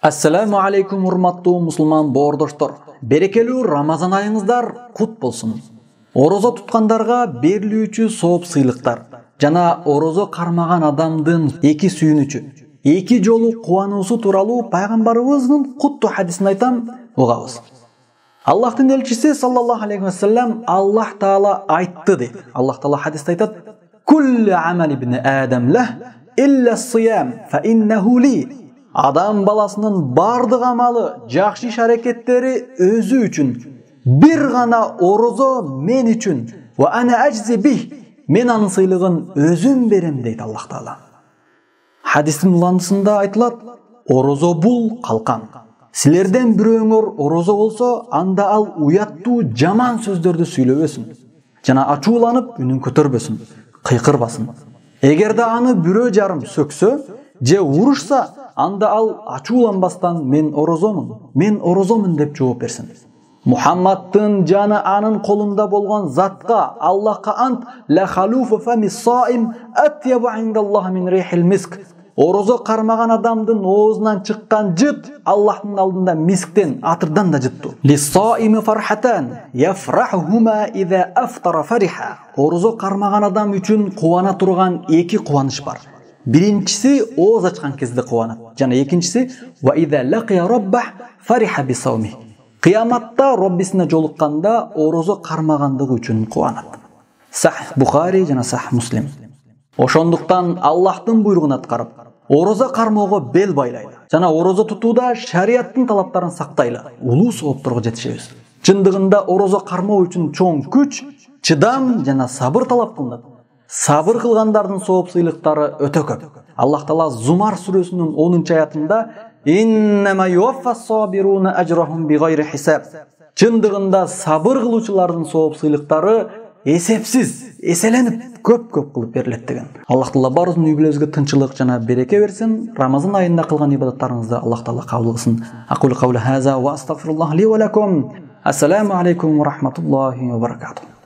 Assalamu alaikum урматтуу мусулман боордоштор. Берекелүү Рамазан айыңыздар кут болсун. Орозо туткандарга берилүүчү сооп сыйлыктар жана орозо кармаган адамдын эки сүйүнүчү, эки жолу кубануусу тууралуу пайгамбарыбыздын куттуу хадисин айтам, угабыз. Аллахтын элчиси саллаллаху алейхи ва саллям Аллах таала айтты дейт. Аллах таала хадисте айтат: "Куллу амали ибн адам лах илля сиям фа иннаху ли". Адам баласынын бардык амалы, жакшы иш аракеттери өзү үчүн. Бир гана орозо мен үчүн. Ва ана ажзи бих. Мен анын сыйлыгын өзүм берем дейт Аллах таала. Хадистин уландысында айтылат: орозо бул калкан. Силерден бирөөңөр орозо болсо, анда ал уяттуу жаман сөздөрдү сүйлөбөсүн. Жана ачууланып үнүн көтөрбөсүн, кыйкырбасын. Эгерде аны бирөө жарым сөксө же урушса, анда ал ачууланбастан мен орозомун деп жооп берсин. Мухаммадтын жаны анын колунда болгон затка, Аллахка ант, ла халуфу фами саим атьябу индаллахи мин рихил миск. Орозо кармаган адамдын оозунан чыккан жыт Аллахтын алдында мисктен, атырдан да жыттуу. Лис-саими фархатан яфрахума иза афтара фариха. Орозо кармаган адам үчүн кубана турган эки кубаныч бар. Биринчиси ооз ачкан кезде кубанат, жана экинчиси ва иза лакия раббах фариха бисауми. Кыяматта Роббисине жолукканда орозо кармагандыгы үчүн кубанат. Сах Бухари жана Сах Муслим. Ошондуктан Аллахтын буйругун аткарып, орозо кармоого бел байлайлы. Жана орозо тутууда шарияттын талаптарын сактайлы. Улуу соопторго жетишебиз. Чындыгында орозо кармоо үчүн чоң күч, чыдам жана сабыр талап кылынат. Сабыр кылгандардын сооп сыйлыктары өтө көп. Аллах таала Зумар сүрөсүнүн 10-аятында «Иннама юваффас-сабируна ажрахум бигайри хисаб». Чындыгында сабыр кылуучулардын сооп сыйлыктары эсепсиз, эселенип көп кылып берилет деген. Аллах таала баарыбыздын үй бүлөбүзгө тынчылык жана береке берсин. Рамазан айында кылган ибадаттарыңызды Аллах таала кабыл кылсын. Aqulu qawli hadha wa astaghfirullah li wa lakum. Assalamu alaykum wa rahmatullahi wa barakatuh.